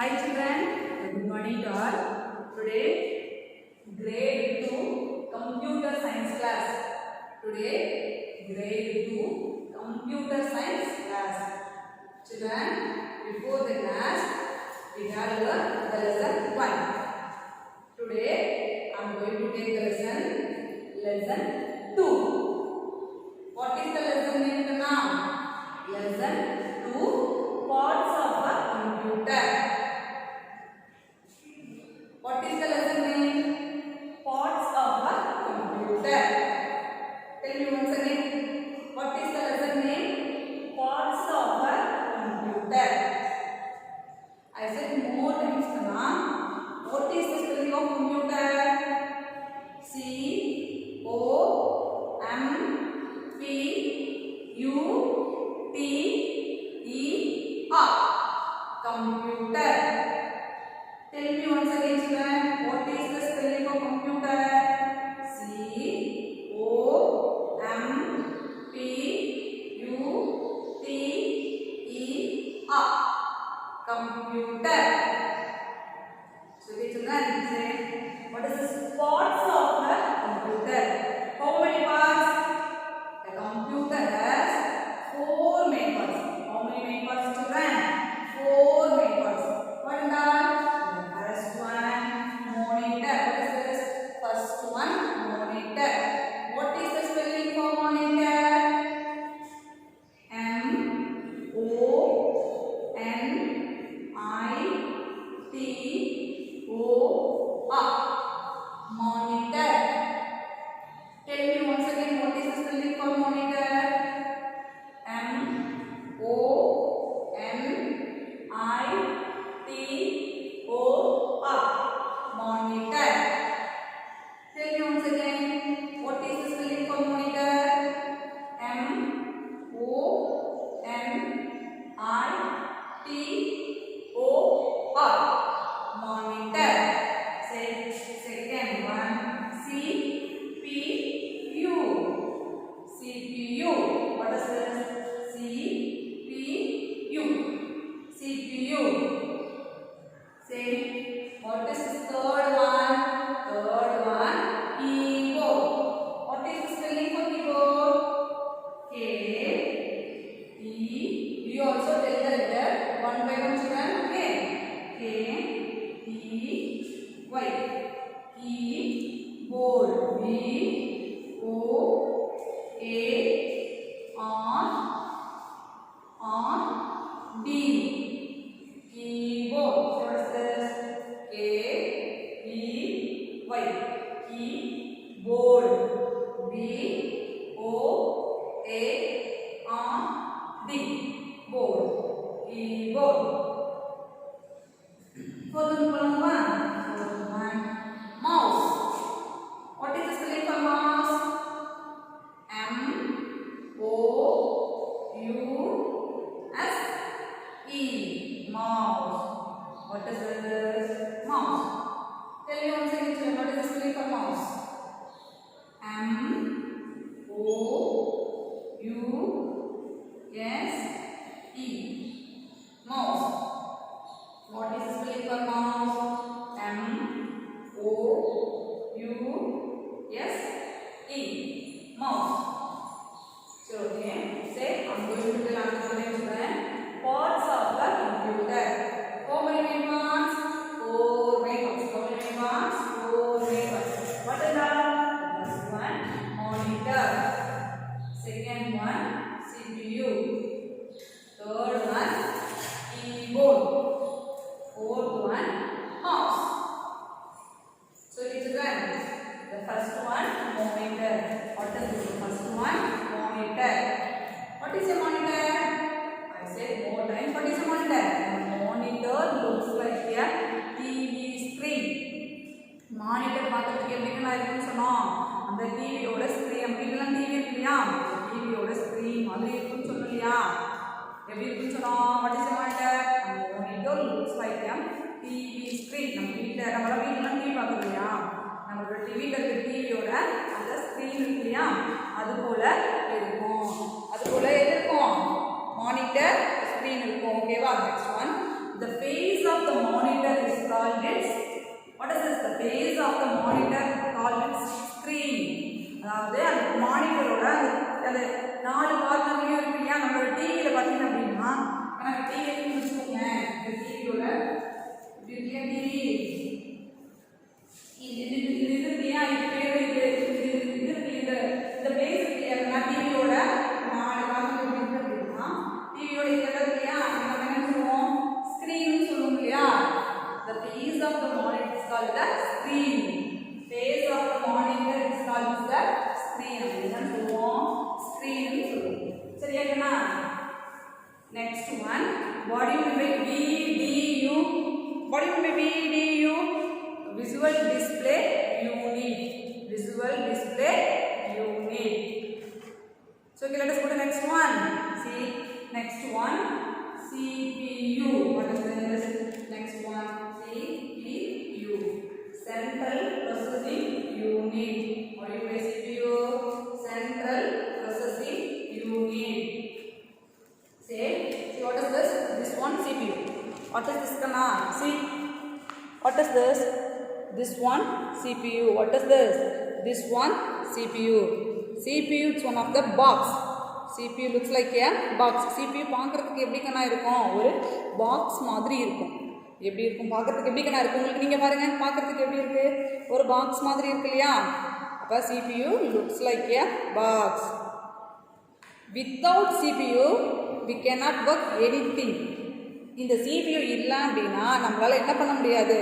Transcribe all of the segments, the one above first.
Hi children, good morning to all. Today, grade 2 computer science class. Today, grade 2 computer science class. Children, before the class, we had the lesson 1. Today, I am going to take the lesson 2. What is the lesson name now? Lesson 2, parts of a computer. What is the lesson name? Parts of a computer. Tell me once again. What is the lesson name? Parts of a computer. I said more times now. What is the spelling of computer? C O M P U T E R. Computer. Tell me once again, children, what is the spelling of computer? C O M P U T E R. Computer. So, okay, children, say what is the parts of the computer? How many parts? The computer has 4 main parts. How many main parts, children? 4 main parts. What is that? First one, monitor. What is this? First one, monitor. What is the spelling for monitor? M O N I T O R. Monitor. Tell me once again, what is the spelling for monitor? M O N I T O R. Monitor. Tell me once again, what is the spelling for monitor? M O N I T O R. Monitor. Say second one, C P U. CPU. What is this? CPU. CPU. Say, what is the third one? Third one, keyboard. What is the spelling for keyboard? K E. You also tell the letter one by one, children. Okay. K E Y. Keyboard. B O A R D. Keyboard. What is this? K E Y. Keyboard. B O A R D. Board. Keyboard. Fourth one, mouse. What is the spelling for mouse? M O U S E. Mouse. What is this? Mouse. Tell me once again, children, what is the spelling for mouse? M O U S E. Mouse. What is the spelling for mouse? M O U S E. Mouse. So, okay. Say, I am going to tell another children. Parts of the computer. How many main parts? 4 main parts. How many main parts? 4 main parts. What is that? First one, monitor. Second one, CPU. Third one, keyboard. Fourth one, mouse. So, children, the first one, monitor. What is this? The first one, monitor. What is a monitor? I said more times. What is a monitor? A monitor looks like a TV screen. Monitor பார்க்கிறதுக்கு எப்படி இருக்குன்னு சொன்னோம். அந்த டிவியோட screen அப்படிலாம் TV இல்லையா? டிவியோட screen மாதிரி இருக்குன்னு சொன்னலையா? எப்படி இருக்குன்னு சொன்னோம்? What is a monitor? A monitor looks like a TV screen. நம்ம வீட்ல டிவி பார்க்கறோம் இல்லையா? நம்மளோட டிவில இருக்க டிவியோட அந்த ஸ்கிரீன் இருக்கு இல்லையா? அது போல இருக்கும். அது போல இருக்கும். Monitor screen இருக்கும். ஓகேவா? Next one, the face of the monitor நாலு கார்னர்லயும் இருக்கு இல்லையா நம்மளோட டிவியில பார்த்தீங்க அப்படின்னா எனக்கு டிவி இருக்குன்னு வச்சுக்கோங்க இந்த டிவியோட டிவி இது இல்லையா இது பேரு இந்த பிளேஸ் இல்லையா டிவியோட நாலு கார்னர் இருக்கு அப்படின்னா டிவியோட இது இல்லையா நம்ம என்ன சொல்லுவோம் ஸ்கிரீன் சொல்லுவோம் இல்லையா the face of the monitor is called the screen face of the monitor is called the screen அப்படினா சொல்லுவோம் screen னு சொல்லுவோம் சரியாங்கண்ணா next one what do you mean by VDU what do you mean by VDU visual display unit visual display unit so okay let us go to next one see next one CPU what is this next one CPU central processing unit what do you mean by CPU central processing unit say what is this one CPU what is this kana see what is this one CPU what is this one CPU is one of the box CPU looks like a box CPU பார்க்கிறதுக்கு எப்படி கண்ணா இருக்கும் ஒரு box மாதிரி இருக்கும் எப்படி இருக்கும் பார்க்கிறதுக்கு எப்படி கண்ணா இருக்கும் உங்களுக்கு நீங்க பாருங்க பார்க்கிறதுக்கு எப்படி இருக்கு ஒரு பாக்ஸ் மாதிரி இருக்கு இல்லையா அப்ப CPU looks like a box without CPU we cannot work anything இந்த CPU இல்ல அப்படினா நம்மளால என்ன பண்ண முடியாது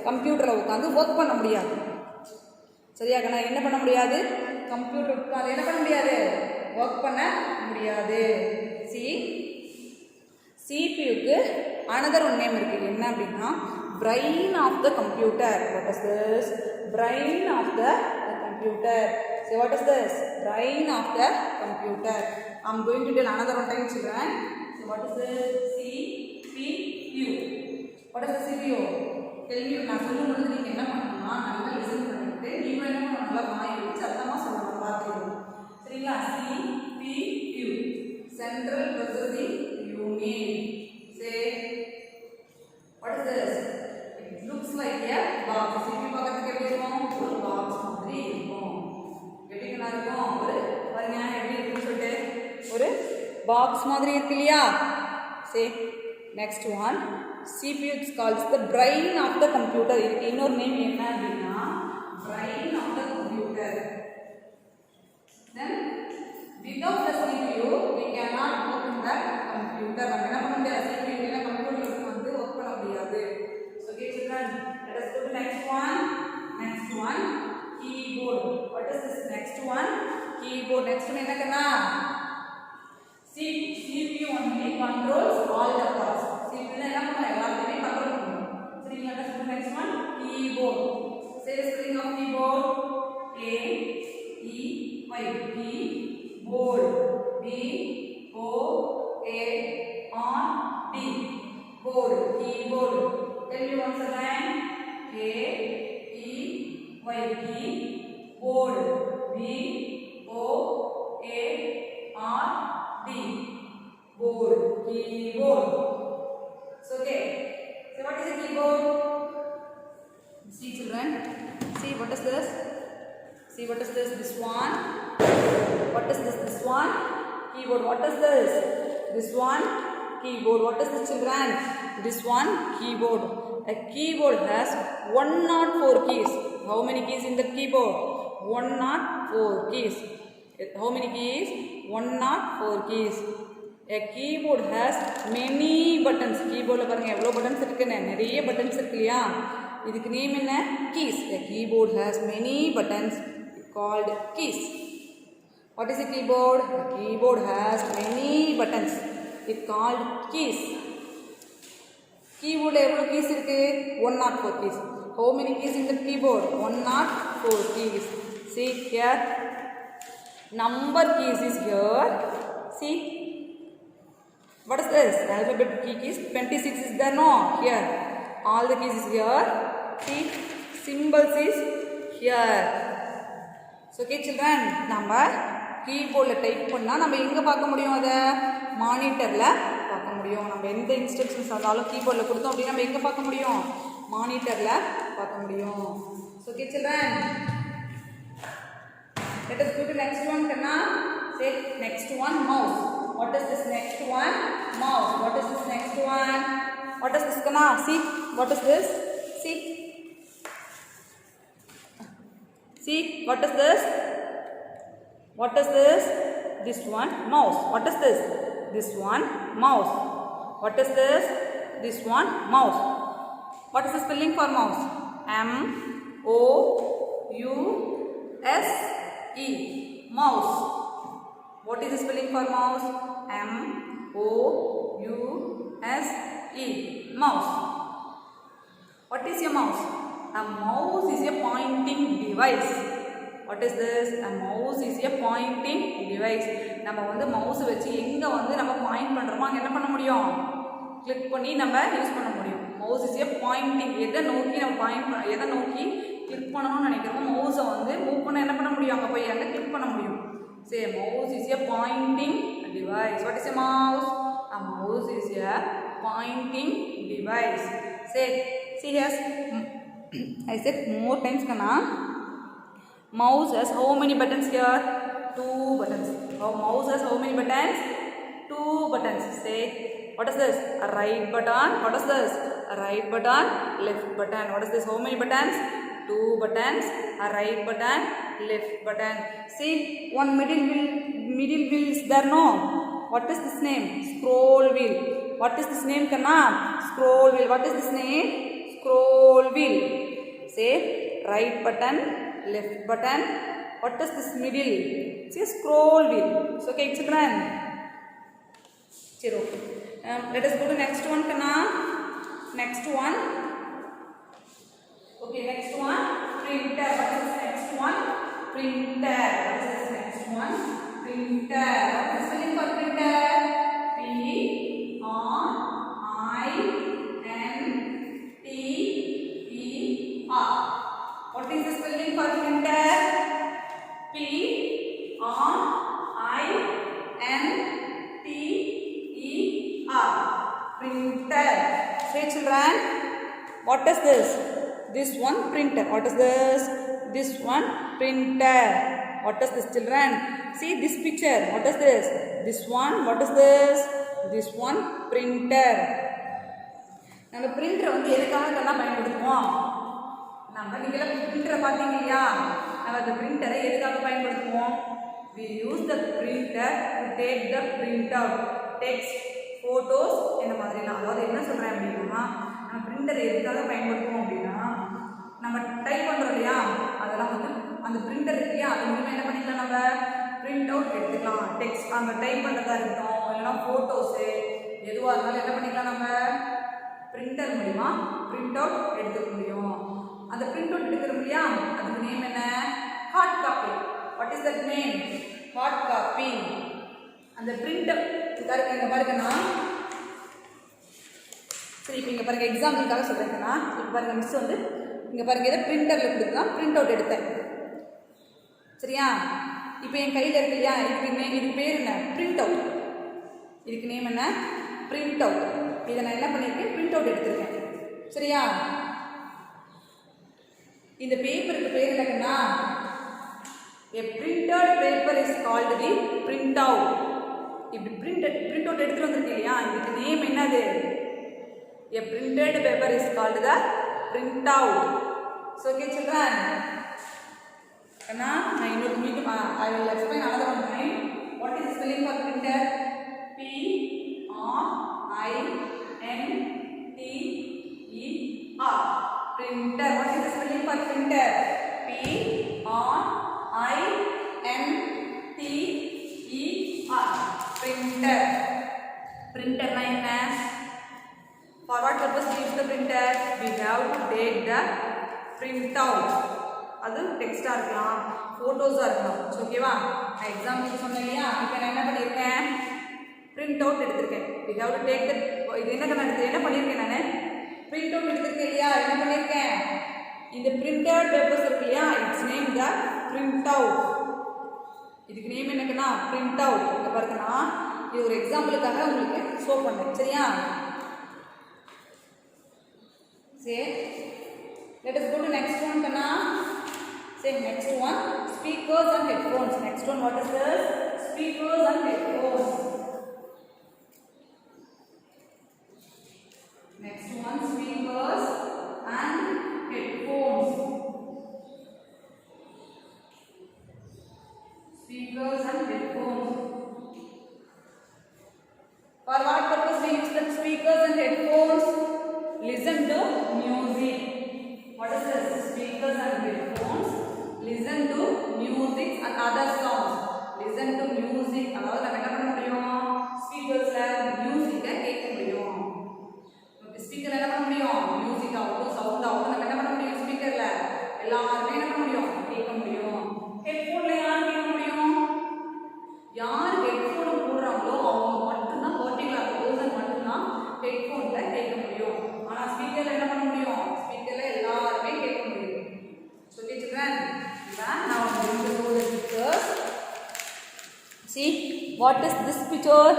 கம்ப்யூட்டர்ல உட்கார்ந்து வர்க் பண்ண முடியாது சரியா கண்ணா என்ன பண்ண முடியாது கம்ப்யூட்டர் உட்கார்ந்து என்ன பண்ண முடியாது work பண்ண முடியாது see CPU க்கு another one name இருக்கு என்ன அப்படினா brain of the computer what is this brain of the computer say what is this brain of the computer I'm going to tell another one time children so what is this CPU what is the CPU tell me நான் சொல்லும்போது நீங்க என்ன பண்ணணும்னா நல்லா listen பண்ணிட்டு நீங்க என்ன பண்ணணும் நல்லா வாய் வச்சு சத்தமா சொல்லணும் பாத்துக்கோங்க சரிங்களா CPU central processing unit say what is this it looks like a box CPU பார்க்கிறதுக்கு எப்படி இருக்கும் ஒரு பாக்ஸ் மாதிரி இருக்கும் எப்படினா இருக்கும் ஒரு பாருங்க எப்படி இருக்குன்னு சொல்லிட்டு ஒரு பாக்ஸ் மாதிரி இருக்கு இல்லையா say next one CPU is called the brain of the computer இதுக்கு இன்னொரு நேம் என்ன அப்படினா brain of the computer then without the CPU we cannot work in the computer நம்ம என்ன பண்ண முடியாது CPU இல்ல கம்ப்யூட்டர்ல வந்து வர்க் பண்ண முடியாது okay children let us go to next one keyboard what is this next one keyboard next one என்ன கண்ணா CPU only controls all the parts CPU ல என்ன பண்ண எல்லாத்தையுமே கண்ட்ரோல் பண்ணும் சரிங்களா let us go to next one keyboard say the spelling of keyboard A E Y keyboard B O A R D board keyboard tell me once again A E Y keyboard B O A R D board keyboard so okay so what is a keyboard see children see what is this see what is this one what is this one keyboard what is this one keyboard what is this children this one keyboard a keyboard has 104 keys how many keys in the keyboard 104 keys how many keys 104 keys a keyboard has many buttons keyboard la parunga evlo buttons irukku neriya buttons irukliya idukku name enna keys a keyboard has many buttons called keys what is a keyboard a keyboard has many buttons it called keys keyboard la evlo keys irukku 104 keys how many keys in the keyboard 104 keys see here number keys is here see what is this alphabet key is 26 is there no here all the keys is here see symbols is here so okay children நம்ம கீபோர்ட்ல type பண்ணா நம்ம எங்க பார்க்க முடியும் அத மானிட்டர்ல பார்க்க முடியும் நம்ம எந்த இன்ஸ்ட்ரக்ஷன்ஸ் வந்தாலும் கீபோர்ட்ல கொடுத்தோம் அப்படி நம்ம எங்க பார்க்க முடியும் மானிட்டர்ல பார்க்க முடியும் so okay children let us go to next one kanna Say next one mouse. What is this next one? Mouse. What is this next one? What is this Kana? See. What is this? See. See. What is this? What is this? This one mouse. What is this? This one mouse. What is this? This one mouse. What is the spelling for mouse? M-O-U-S-E. Mouse. What is the spelling for mouse? M-O-U-S-E. Mouse. What is your mouse? A mouse is a pointing device. What is this? A mouse is a pointing device. நம்ம வந்து mouse வச்சு எங்க வந்து நம்ம point பண்றோமோ அங்க என்ன பண்ண முடியும்? கிளிக் பண்ணி நம்ம யூஸ் பண்ண முடியும். Mouse is a pointing. எதை நோக்கி நம்ம பாயிண்ட் எதை நோக்கி கிளிக் பண்ணணும்னு நினைக்கிறோமோ மவுஸை வந்து மூவ் பண்ண என்ன பண்ண முடியும்? அங்க போய் அங்க கிளிக் பண்ண முடியும். Say mouse is a pointing device. What is a mouse? A mouse is a pointing device. Say, see here. I said more times Kana. Mouse has how many buttons here? 2 buttons. Mouse has how many buttons? 2 buttons. Say, what is this? A right button. What is this? A right button, left button. What is this? How many buttons? 2 buttons. A right button, left button. See, one middle wheel is there, no? What is this name? Scroll wheel. What is this name, Kana? Scroll wheel. What is this name? Scroll wheel. Say, right button, left button. What is this middle? See, scroll wheel. So, okay, children. Zero. Let us go to next one, Kana. Next one. Okay, next one. Printer. What is this next one? Printer. What is this next one? Printer. What is the spelling for printer? P-R-I-N-T-E-R. What is the spelling for printer? P-R-I-N-T-E-R. Printer. Say children, what is this? This one printer. What is this? This one printer. What is this children? See this picture. What is this? This one. What is this? This one printer. நம்ம printer வந்து எதுக்காக இதெல்லாம் பயன்படுத்துவோம்? நம்ம நீங்கள printer பாத்தீங்க இல்லையா? நம்ம அந்த printer எதுக்காக பயன்படுத்துவோம்? We use the printer to take the printout, text, photos இந்த மாதிரிலாம். அதாவது என்ன சொல்றேன் அப்படின்னா நம்ம printer எதுக்காக பயன்படுத்துவோம் அப்படின்னா நம்ம டைப் பண்றோம் இல்லையா? அதெல்லாம் வந்து அந்த printer இல்லையா? அது மூலமா என்ன பண்ணிக்கலாம்? நம்ம print out எடுத்துக்கலாம். டெக்ஸ்ட் அங்க டைப் பண்றதா இருக்கட்டும் இல்லனா போட்டோஸ் எதுவா இருந்தாலும் என்ன பண்ணிக்கலாம்? நம்ம printer மூலமா print out எடுத்துக்க முடியும். அந்த print out எடுக்கறோம் இல்லையா? அதுக்கு நேம் என்ன? hard copy. What is that name? Hard copy. அந்த printer இங்க பாருங்கனா சரி இப்போ இங்க பாருங்க எக்ஸாம்பிளுக்காக சொல்றேன்னா இப்போ பாருங்க மிஸ் வந்து இங்க பாருங்க இத printerல கொடுத்தா print out எடுத்தேன். சரியா? இப்போ என் கையில இருக்கு இல்லையா? இதுக்கு பேர் என்ன? print out. இதுக்கு நேம் என்ன? print out. இத நான் என்ன பண்ணிருக்கேன்? print out எடுத்துர்க்கேன். சரியா? இந்த பேப்பருக்கு பேர் என்னன்னா a printed paper is called the print out. இப்படி print out எடுத்து வந்திருக்கீங்க இல்லையா? இதுக்கு நேம் என்னது? A printed paper is called the print out. So okay children, Kana I will explain another one time. What is the spelling for printer? P R I N T E R. Printer. What is the spelling for printer? P R I N T E R. Printer. Printer na enna? For what purpose we use the printer? We have to take the print out. அது டெக்ஸ்டா இருக்கலாம், போட்டோஸா இருக்கலாம். ஓகேவா? நான் example சொன்னேன் இல்லையா? இப்போ நான் என்ன பண்ணிருக்கேன்? print out எடுத்துர்க்கேன். We have to take the இது என்ன பண்ணிருக்கேன் நான்? print out எடுத்துர்க்கேன் இல்லையா? என்ன பண்ணிருக்கேன்? இந்த printed papers இருக்கு இல்லையா? Its name the print out. இதுக்கு நேம் என்னன்னா print out. இங்க பாருங்கனா இது ஒரு எக்ஸாம்பிளுக்காக உங்களுக்கு ஷோ பண்ணேன். சரியா? Say, let us go to next one, Kana. Say next one, speakers and headphones. Next one, what is this? speakers and headphones. Next one, speakers and headphones. Speakers and headphones. For what purpose we use the speakers and headphones? Listen to music. What is this? Speakers and headphones. Listen to music and other sounds. Listen to music. அதாவது நம்ம என்ன பண்ண முடியும்? ஸ்பீக்கர்ஸ்ல மியூசிக்க கேட்க முடியும். ஸ்பீக்கர்ல என்ன பண்ண முடியும்? மியூசிக் ஆகட்டும், சவுண்ட் ஆகட்டும் நம்ம என்ன பண்ண முடியும்? ஸ்பீக்கர்ல எல்லாமே என்ன பண்ண முடியும்? கேட்க முடியும். ஹெட்போன்ல யார் கேட்க முடியும்? யார் ஹெட்போன் போடுறாங்களோ அவங்க மட்டும்தான் பர்டிகுலர் பர்சன் மட்டும்தான் ஹெட்போன்ல கேட்க முடியும். ஆனா ஸ்பீக்கர்ல என்ன பண்ண முடியும்? ஸ்பீக்கர்ல எல்லாருமே கேட்க முடியும். So children, now I'm going to do the pictures. See, what is this picture?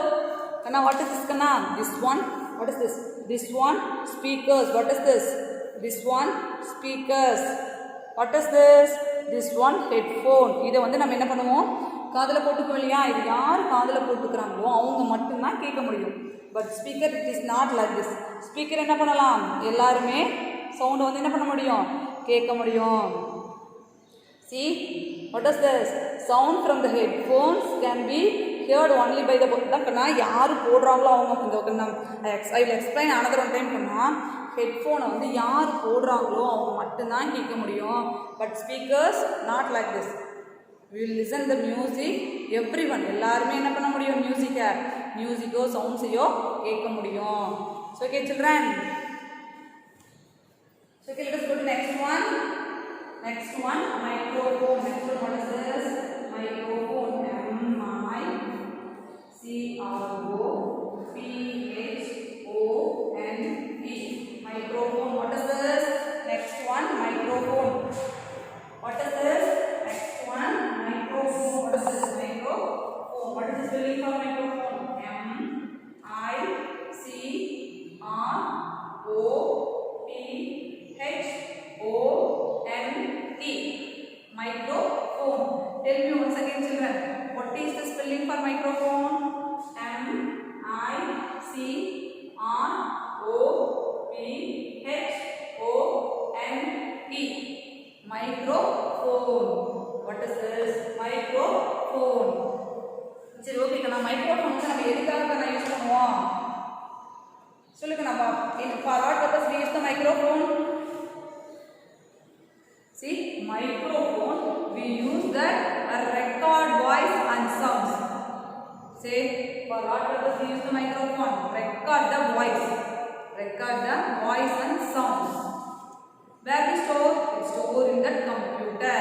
Kana, what is this Kana? This one. What is this? This one, speakers. What is this? This one, speakers. What is this? This one, headphone. இதை வந்து நம்ம என்ன பண்ணுவோம்? காதில் போட்டுக்கோ இல்லையா? இது யார் காதில் போட்டுக்கிறாங்களோ அவங்க மட்டும்தான் கேட்க முடியும். But speaker it is not like this. Speaker என்ன பண்ணலாம்? எல்லாருமே சவுண்டை வந்து என்ன பண்ண முடியும்? கேட்க முடியும். See, what is this? Sound from the headphones can be heard only by the கண்ணா யார் போடுறாங்களோ அவங்க I will explain another one time கண்ணா. ஹெட்ஃபோனை வந்து யார் போடுறாங்களோ அவங்க மட்டும்தான் கேட்க முடியும். But speakers not like this. We will listen the music. Everyone எல்லாருமே என்ன பண்ண முடியும்? மியூசிக்கோ சவுண்ட்ஸையோ கேட்க முடியும். So okay children. So okay, let us go to next one. Next one, microphone. Next one, what is this? Microphone. M-I-C-R-O-P-H-O-N-E. Microphone. What is this? Next one, microphone. What is this? Next one, microphone. What is this? Microphone. What is the spelling for microphone? M-I-C-R-O-P-H-O-N-E. Microphone. Tell me once again children. What is the spelling for microphone? M-I-C-R-O-P-H-O-N-E. Microphone. What is this? Microphone. சரி okay கண்ணா, microphone நம்ம எதுக்காக நான் use பண்ணுவோம் சொல்லுங்க. நம்ம for what purpose we use the microphone? See, microphone we use that record voice and sounds. Say, for what purpose we use the microphone? Record the voice and sounds. Where we store? It's stored in the computer.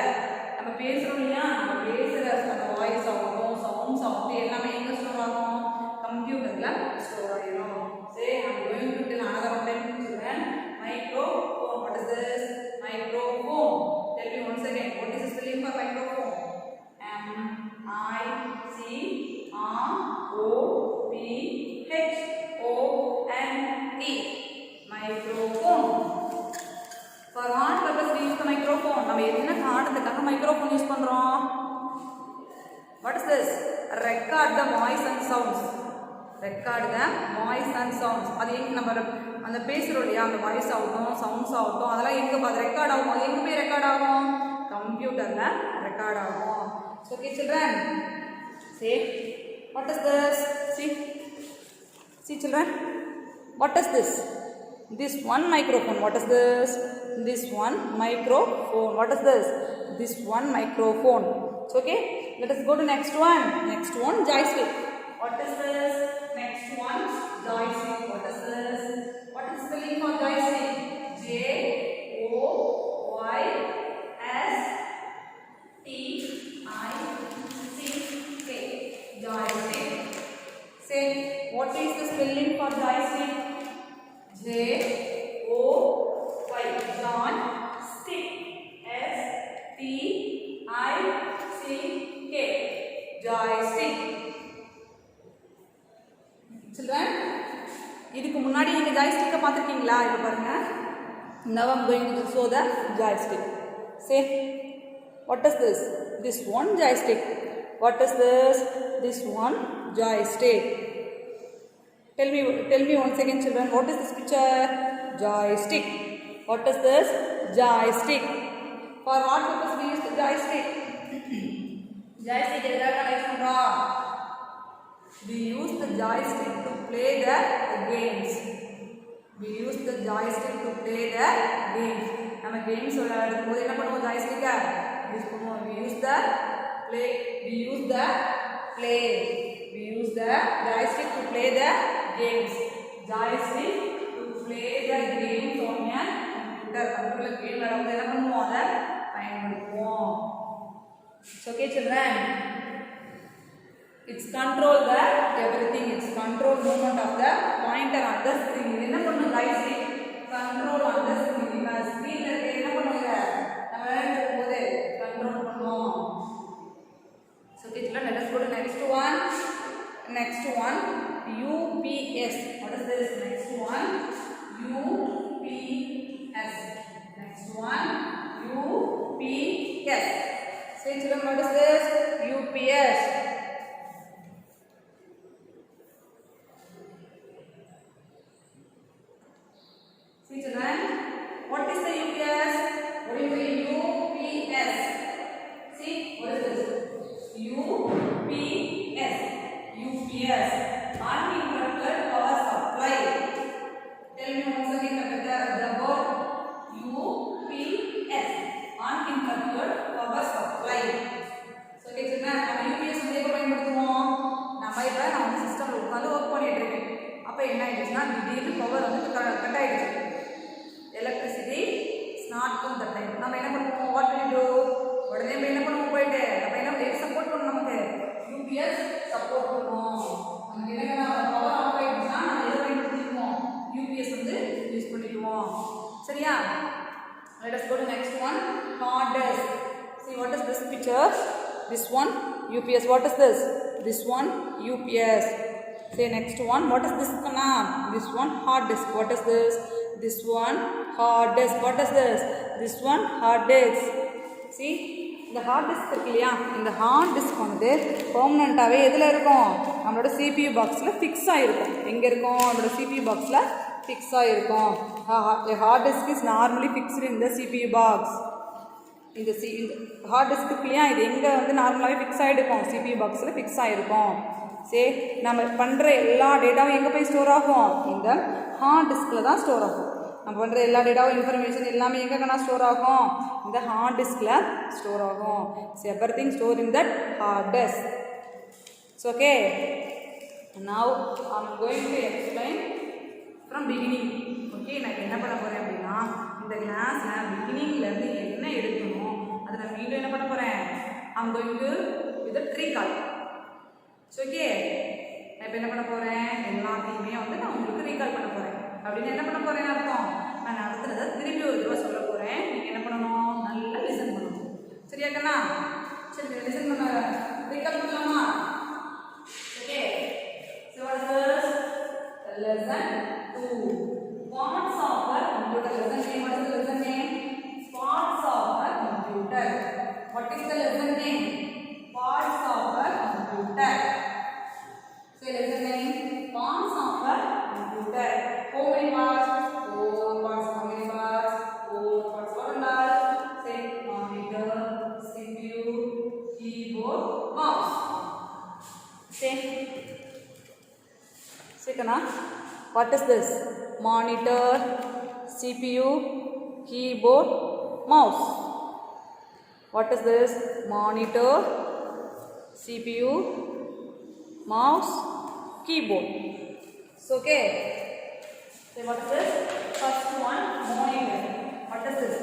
நம்ம பேசுறோம் இல்லையா? நம்ம பேசுற அந்த voice ஆகட்டும், sounds ஆகட்டும் எல்லாமே எங்க ஸ்டோர் ஆகும்? கம்ப்யூட்டர்ல ஸ்டோர் ஆயிடும். Say, I'm going to tell another one time children. Microphone. What is this? Microphone. Tell me once again. What is the spelling for microphone? M-I-C-R-O-P-H-O-N-E. Microphone. For what purpose we use the microphone? நம்ம என்ன காரணத்துக்காக microphone use பண்றோம்? What is this? Record the voice and sounds. Record the voice and sounds. அது எங்க நம்ம அந்த பேசுறோம் இல்லையா? அந்த வாய்ஸ் ஆகட்டும், சவுண்ட்ஸ் ஆகட்டும் அதெல்லாம் எங்க ரெக்கார்ட் ஆகும்? அது எங்க போய் ரெக்கார்ட் ஆகும்? கம்ப்யூட்டர்ல ரெக்கார்ட் ஆகும். So okay children. Say, what is this? See children. What is this? This one microphone. What is this? This one microphone. What is this? This one microphone. So okay, let us go to next one. Next one, joystick. What is this? Next one, joystick. What is this? What is spelling for joystick? J-O-Y-S-T-I-C-K. Joystick. Say, what is the spelling for joystick? J-O-Y. John stick. S-T-I-C-K. Joystick. Children, இதுக்கு முன்னாடி நீங்க joystick பார்த்திருக்கீங்களா? இத பாருங்க. Now I'm going to show the joystick. Say, what is this? This one joystick. What is this? this one joystick. Tell me once again, children, what is this picture? Joystick. What is this? Joystick. For what purpose we use the joystick? Joystick we use the joystick to play the games. We use the joystick to play the games. நம்ம games விளையாடும்போது என்ன பண்ணுவோம்? joystick use பண்ணுவோம். We use the joystick to play the games. Joystick to play the games on a computer. Computer game விளையாடும்போது என்ன பண்ணுவோம்? அதை பயன்படுத்துவோம். Okay, children. It's control the everything. It's control movement of the pointer on the screen. என்ன பண்ணும் joystick? Control on the screen. இந்த screenல இருக்க என்ன பண்ணுங்க? நம்ம விளையாடும் போது control பண்ணுவோம். So okay, children, let us go to next one. Next one, UPS. What is this? Next one, UPS. Next one, UPS. Say, children, what is this? UPS. See, children, what is the UPS? What do you mean UPS? See, what is this? UPS. UPS. Uninterrupted power supply. Tell me once again the word UPS. Uninterrupted power supply. So, okay, children, UPS வந்து எப்போ பயன்படுத்துவோம்? நம்ம இப்போ நம்ம சிஸ்டம்ல உட்கார்ந்து work பண்ணிட்டு இருக்கேன். அப்போ என்ன ஆயிடுச்சுன்னா திடீர்னு பவர் வந்து கட் ஆயிடுச்சு. Electricity is not come that time. நம்ம என்ன பண்ணுவோம்? What will do? உடனே என்ன பண்ணுவோம்? போயிட்டு அப்ப என்ன சப்போர்ட் பண்ணணும்? நமக்கு UPS சப்போர்ட் பண்ணும். நமக்கு என்ன பவர் ஆஃப் ஆயிடுச்சுன்னா நம்ம எதை பயன்படுத்திக்குவோம்? UPS வந்து யூஸ் பண்ணிக்குவோம். சரியா? Let us go to next one. Hard disk. See, what is this picture? This one UPS. What is this? This one UPS. Say next one. What is this? This one hard disk. What is this? This one hard disk. What is this? This one hard disk. See, இந்த hard disk இருக்கு இல்லையா? இந்த hard disk வந்து பெர்மனன்ட்டாவே எதுல இருக்கும்? நம்மளோட CPU பாக்ஸ்ல fix ஆயிருக்கும். எங்க இருக்கும்? நம்மளோட CPU பாக்ஸ்ல ஃபிக்ஸ் ஆயிருக்கும். A hard disk is normally fixed in the CPU box. இந்த hard disk இருக்கு இல்லையா? இது எங்க வந்து நார்மலாவே ஃபிக்ஸ் ஆயிருக்கும்? CPU பாக்ஸ்ல ஃபிக்ஸ் ஆயிருக்கும். சே நம்ம பண்ற எல்லா டேட்டாவும் எங்க போய் ஸ்டோர் ஆகும்? இந்த ஹார்ட் டிஸ்க்ல தான் ஸ்டோர் ஆகும். நம்ம பண்ற எல்லா டேட்டாவும் இன்ஃபர்மேஷன் எல்லாமே எங்கனா ஸ்டோர் ஆகும்? இந்த ஹார்ட் டிஸ்க்ல ஸ்டோர் ஆகும். So everything stored in that hard disk. So okay, now I'm going to explain from beginning. Okay, நான் என்ன பண்ண போறேன் அப்படினா இந்த கிளாஸ்ல beginningல இருந்து என்ன எடுக்கணும் அத நான் மீண்டும் என்ன பண்ண போறேன்? I'm going to with the recall. So okay, நான் இப்ப என்ன பண்ண போறேன்? எல்லாத்தையுமே வந்து நான் உங்களுக்கு ரீகால் பண்ண போறேன். அப்படினா என்ன பண்ண போறேன்னு அர்த்தம்? நான் நடத்துறத திருப்பி ஒரு தடவை சொல்ல போறேன். நீங்க என்ன பண்ணணும்? நல்லா லிசன் பண்ணணும். சரியா கண்ணா? சரி, லிசன் பண்ண ரீகால் பண்ணலாமா? Okay. So what is this? Lesson 2. Parts of a computer. Lesson name. What is the lesson name? Parts of a computer. What is the lesson name? Parts of a computer. Say lesson name. Parts of a computer. How many parts? 4 parts. How many parts? 4 parts. What are they? Say monitor, CPU, keyboard, mouse. Say kana. What is this? Monitor, CPU, keyboard, mouse. What is this? Monitor, CPU, mouse, keyboard. So okay. Say what is this? First one, monitor. What is this?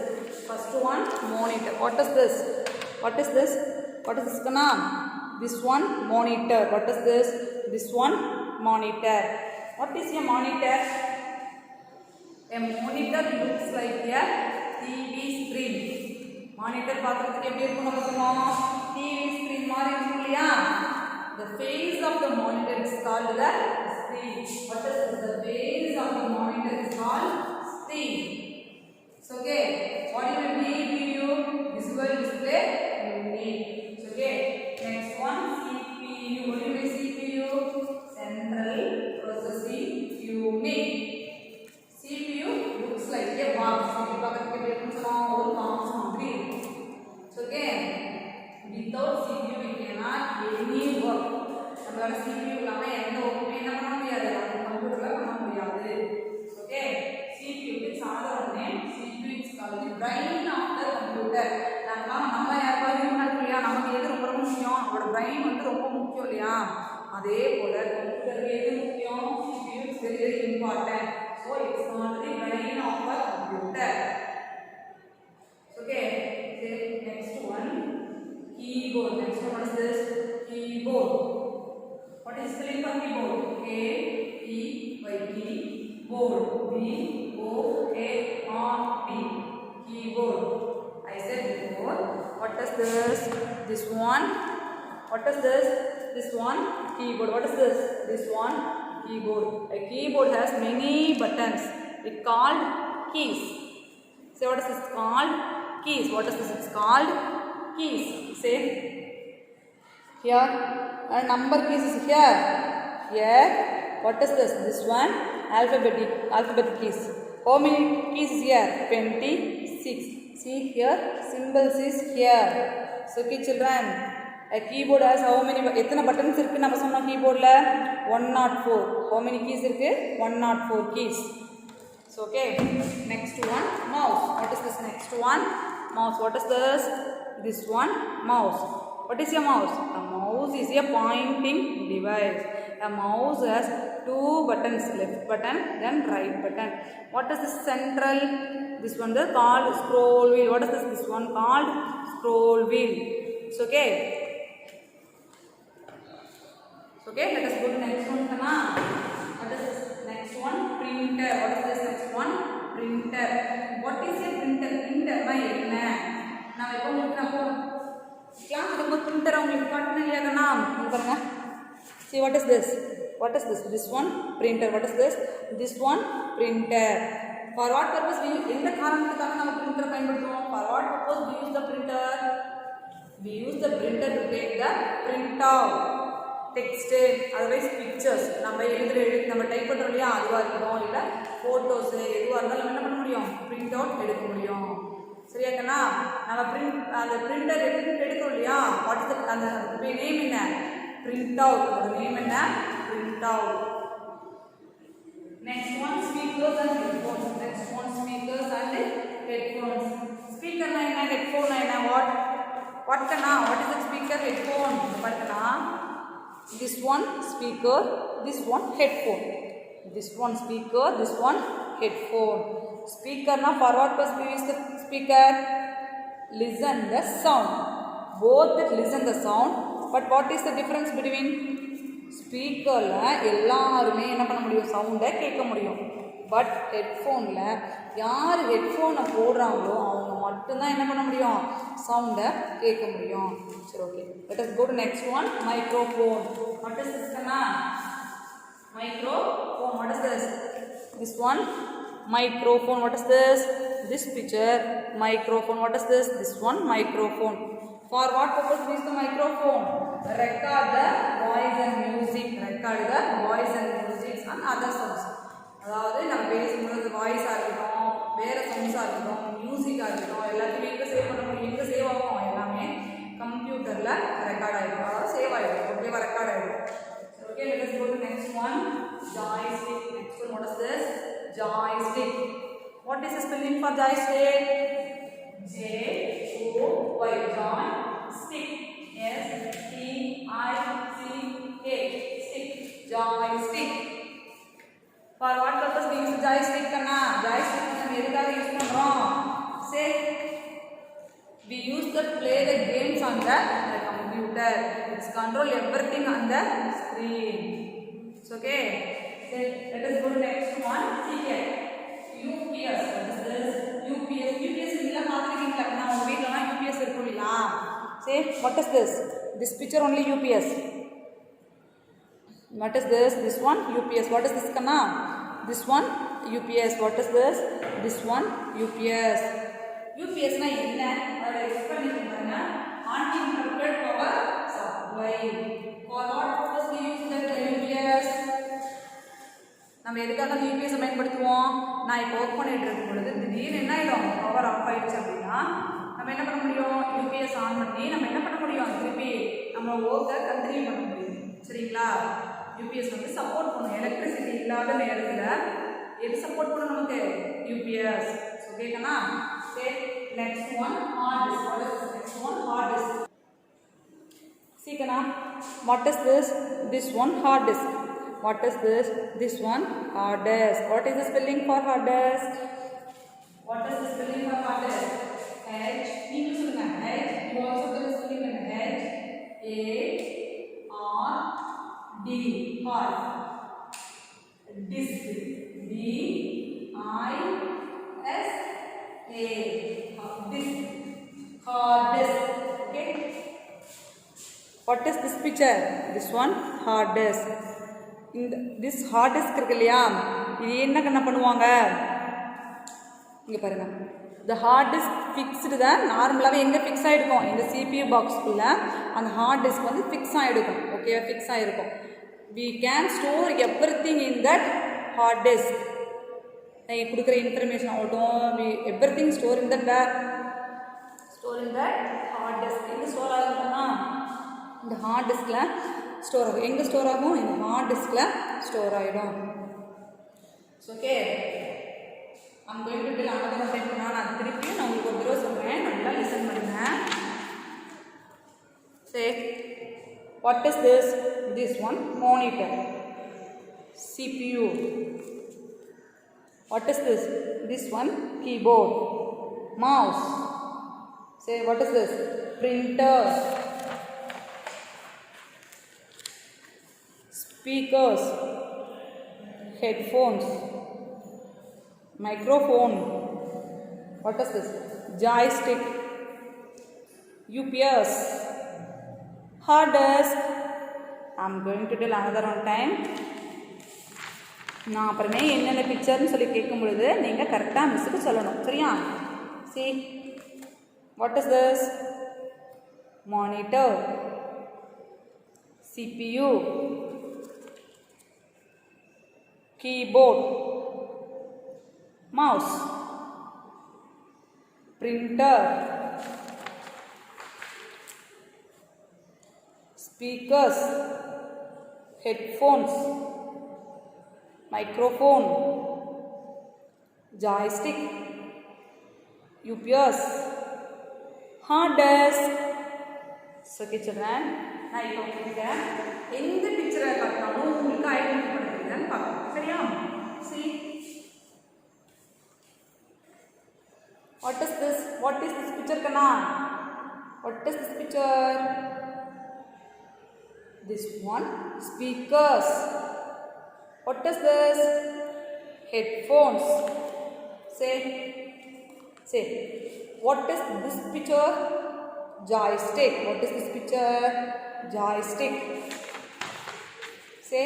First one, monitor. What is this? What is this? What is this kana? This one, monitor. What is this? This one, monitor. What is a monitor? A monitor looks like a TV screen. Monitor பார்க்கிறதுக்கு எப்படி இருக்கும் நமக்கு? TV screen மாதிரி இருக்கும் இல்லையா? The face of the monitor is called the screen. What is this? The face of the monitor is called screen. So okay, what do you need to you? Visual display unit. So okay, next one CPU. What do you any work. நம்மளால CPU இல்லாம எந்த ஒர்க்குமே என்ன பண்ண முடியாது, நம்ம கம்ப்யூட்டர்ல பண்ண முடியாது. Okay, CPU is another name. CPU is called the brain of the computer. நம்ம யாராவது யூஸ் இல்லையா, நமக்கு எது ரொம்ப ரொம்ப முக்கியம், அவரோட பிரெயின் வந்து ரொம்ப முக்கியம் இல்லையா, அதே போல கம்ப்யூட்டருக்கு எது முக்கியம், CPU is very very important. So it's called the brain of a computer. Okay, next one, keyboard. Next one, what is this? Keyboard. What is spelling for keyboard? K-E-Y-B, board. B-O-A-R-D. Keyboard. I said before. What is this? This one. What is this? This one. Keyboard. What is this? This one. Keyboard. A keyboard has many buttons. It's called keys. Say, what is this called? Keys. What is this? It's called keys. Say here. A number keys is here. Here. What is this? This one. Alphabetic keys. How many keys is here? 26. See here. Symbols is here. So, okay, children. A keyboard has how many? எத்தனை buttons இருக்கு நம்ம சொன்ன keyboardல? 104. How many keys இருக்கு? 104 keys. So, okay. Next one, mouse. What is this next one? Mouse. What is this? This one, mouse. What is a mouse? A mouse is a pointing device. A mouse has two buttons, left button, then right button. What is this central? This one is called scroll wheel. What is this? This one called scroll wheel. It's okay. Okay, let us go to next one. What is this next one? Printer. What is this next one? Printer. What is a printer? Printer na enna? Na epo mukku class ku printer ungalku kaatna illaya na parunga. See, what is this? What is this? This one printer. What is this? This one printer. For what purpose we use? Endha karanathukaga nam printer payanpaduthuvom? For what purpose we use the printer? We use the printer to take the printout. Text, otherwise pictures. நம்ம எழுதுற நம்ம type பண்றோம் இல்லையா, அதுவா இருக்கணும், இல்ல photos எதுவா இருந்தாலும் என்ன பண்ண முடியும், பிரிண்ட் அவுட் எடுக்க முடியும். சரியா கண்ணா? நம்ம அந்த பிரிண்டர் எடுக்கிறோம் இல்லையா, வாட் இஸ் அந்த நேம் என்ன? Print out. அந்த நேம் என்ன? Print out. Next one speakers and headphones. Next one speakers and headphones. ஸ்பீக்கர்னா என்ன, ஹெட்ஃபோன் என்ன? வாட் கண்ணா? What is the speaker, headphone? பாருங்கண்ணா, this one speaker, this one headphone. This one speaker, this one headphone. Speaker na for what purpose we use the speaker? Listen the sound. Both that listen the sound. But what is the difference between speaker la ellarume enna panna mudiyum, sound kekka mudiyum. But headphone la yaar headphone போடுறாங்களோ அவங்க மட்டும் தான் என்ன பண்ண முடியும், சவுண்ட கேட்க முடியும். சரி, okay, let us go to next one, microphone. What is this kana? Microphone. What is this? This one microphone. What is this? This picture microphone. What is this? This one microphone. For what purpose we use the microphone? Record the voice and music. Record the voice and music and other sounds. அதாவது நம்ம பேசும்போது வாய்ஸாக இருக்கட்டும், வேறு சவுண்ட்ஸாக இருக்கட்டும், மியூசிக்காக இருக்கட்டும், எல்லாத்தையுமே எங்கே save பண்ண முடியும், எங்கே சேவ் ஆகும், எல்லாமே கம்ப்யூட்டரில் ரெக்கார்ட் ஆகிடும், அதாவது சேவ் ஆகிடும், ஓகேவா, ரெக்கார்ட் ஆகிடும். Okay, let us go to next one, joystick. Next one, what is this? Joystick. What is the spelling for joystick? J-O-Y, joystick. S-T-I-C-K, stick, joystick. For what purpose we use joystick kana? Joystick நம்ம எதுக்காக use பண்றோம்? Say, we use to play the games on the computer. It's control everything on the screen. It's okay. Say, let us go to next one. Ticket. UPS. What is this? UPS. UPS இல்ல பாத்துக்கிட்டீங்களா? நான் உங்க வீட்லலாம் UPS இருக்கும் இல்லையா? Say, what is this? This picture only UPS. What is this? This one UPS. What is this kana? This one UPS. What is this? This one UPS. UPS na enna? Adha explanation panna. Uninterrupted power supply. For what purpose we use the UPS? நம்ம எதுக்காக அந்த UPS பயன்படுத்துவோம்? நான் இப்போ work பண்ணிட்டு இருக்கும் பொழுது திடீர்னு என்ன ஆயிடும், பவர் ஆஃப் ஆயிடுச்சு அப்படின்னா நம்ம நம்ம என்ன பண்ண முடியும், யூபிஎஸ் ஆன் பண்ணி நம்ம என்ன பண்ண முடியும், திருப்பி நம்ம ஒர்க்கை கண்டினியூ பண்ண முடியும். சரிங்களா? யூபிஎஸ் வந்து சப்போர்ட் பண்ணும். எலக்ட்ரிசிட்டி இல்லாத நேரத்தில் எது சப்போர்ட் பண்ணும் நமக்கு, யூபிஎஸ். ஸோ கேட்கனா சரி. Next one hard disk. What is next one, hard disk. சீக்கனா, what is this one hard disk. What is this one hard disk. What is the spelling for hard disk? What is the spelling for hard disk? H, நீங்க சொல்லுங்க. H, you also tell the spelling in H A R D, hard. Disk, D I S A, disk, hard disk. Okay. What is this picture? This one hard disk. This hard disk இருக்கு இல்லையா, இது என்ன கண்ண பண்ணுவாங்க, இங்க பாருங்க. The hard disk fixed தான். நார்மலாகவே எங்கே ஃபிக்ஸ் ஆகிருக்கும், இந்த CPU பாக்ஸ்க்குள்ள அந்த ஹார்ட் டிஸ்க் வந்து ஃபிக்ஸ் ஆகிருக்கும். ஓகே, ஃபிக்ஸ் ஆகிருக்கும். We can store everything in that hard disk. நீங்கள் கொடுக்குற இன்ஃபர்மேஷன் ஆகட்டும், everything store in that hard disk. எங்கே ஸ்டோர் ஆகுதுன்னா இந்த ஹார்ட் டிஸ்கில் ஸ்டோர் ஆகும். எங்கே ஸ்டோர் ஆகும், இந்த ஹார்ட் டிஸ்கில் ஸ்டோர் ஆகிடும். Okay, I'm going to tell another one time. நான் திருப்பியும் நான் உங்களுக்கு ஒரு தடவை சொல்கிறேன், நல்லா லிசன் பண்ணுங்க. Say, what is this? This one monitor, CPU. What is this? This one keyboard, mouse. Say, what is this? Printer, speakers, headphones, microphone. What is this? Joystick, UPS, hard disk. I'm going to tell another one time. நான் அப்புறமே என்னென்ன பிக்சர்னு சொல்லி கேட்கும் பொழுது நீங்கள் கரெக்டாக மிஸ்ஸுக்கு சொல்லணும். சரியா? See, what is this? Monitor, CPU, keyboard, mouse, printer, speakers, headphones, microphone, joystick, UPS, hard disk. So okay children, நான் இப்போ உங்களுக்கு எந்த பிக்சரை காட்டினாலும் உங்களுக்கு ஐடென்டிஃபை பண்ணுறீங்கன்னு பார்க்கலாம். சரியா? See, what is this picture kana? What is this picture? This one speakers. What is this? Headphones. Say, what is this picture? Joystick. What is this picture? Joystick. Say,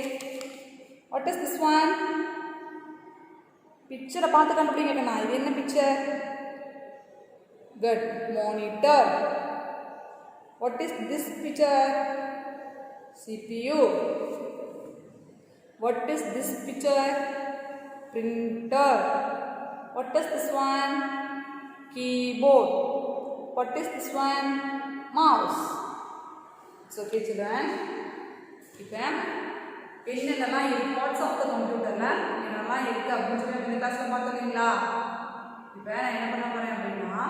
what is this one? Picture பார்த்து கண்டுபிடிங்க கண்ணா. இது என்ன picture? Good. Monitor. What is this picture? CPU. What is this picture? Printer. What is this one? Keyboard. What is this one? Mouse. It's okay children. இப்போ என்னென்னலாம் இருக்கு parts of the கம்ப்யூட்டரில் என்னென்னலாம் இருக்குது அப்படின்னு சொல்லி இந்த கிளாஸில் பார்த்துருக்கீங்களா? இப்போ நான் என்ன பண்ண போகிறேன் அப்படின்னா,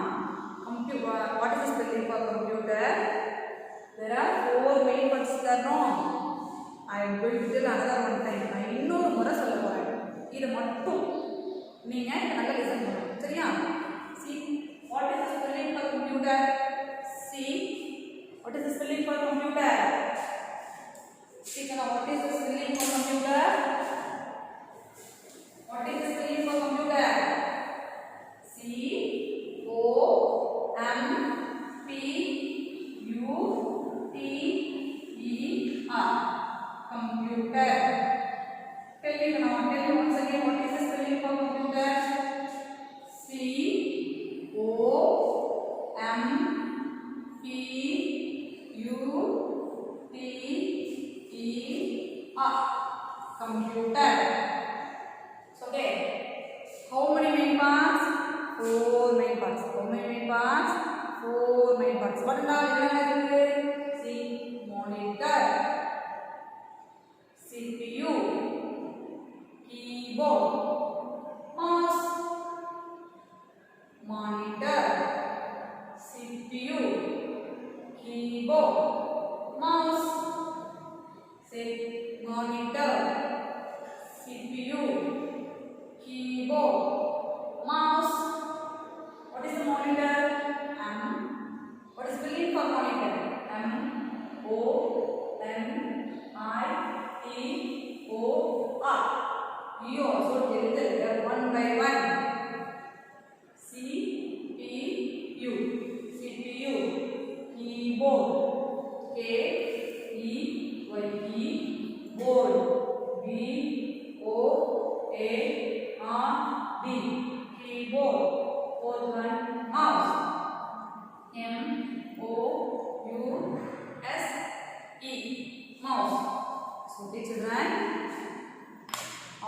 what is the spelling for computer? there are 4 main parts there. I am going to tell another one time. நான் இன்னொரு முறை சொல்ல போகிறேன். இதை மட்டும் நீங்கள் நல்லா லிசன் பண்ணணும். சரியா? See, what is the spelling for computer? See, what is the spelling for computer? See, what is the spelling for computer? What is the spelling for computer? C O M P U T E R. Computer. Tell you once again, what is the spelling for computer? C O M P U T E R. Computer. Okay. How many main parts? 4 main parts. How many main parts? 4 பட்டனா என்ன இருக்கு C monitor CPU keyboard mouse monitor CPU keyboard mouse say monitor CPU keyboard mouse. What is the monitor? What is spelling for monitor? MONITOR. You also tell the letter one by one. CPU keyboard KEYE board BOARD keyboard. Fourth one mouse MOUSE mouse. So dear children,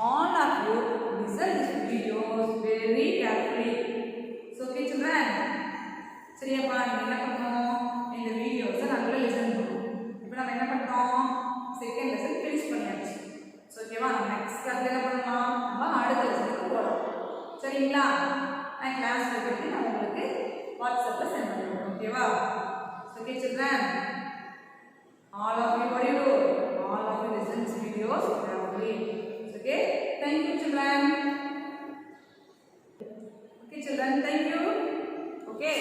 all of you listen this videos very carefully. So okay children, சரியாப்பா நீங்க என்ன பண்ணணும் இந்த வீடியோஸை நல்லா listen பண்ணணும். இப்போ நம்ம என்ன பண்ணிட்டோம் செகண்ட் லெசன் ஃபினிஷ் பண்ணியாச்சு. ஸோ ஓகேவா நம்ம நெக்ஸ்ட் கிளாஸ்ல என்ன பண்ணலாம் நம்ம அடுத்த லெசனுக்கு போகலாம் சரிங்களா. நான் கிளாஸ்ல போயிட்டு நான் உங்களுக்கு வாட்ஸ்அப்பில் சென்ட் பண்ணுறேன் ஓகேவா. Okay children, all of you, what do you do? All of you listen to videos carefully. Okay, thank you children. Okay children, thank you. Okay.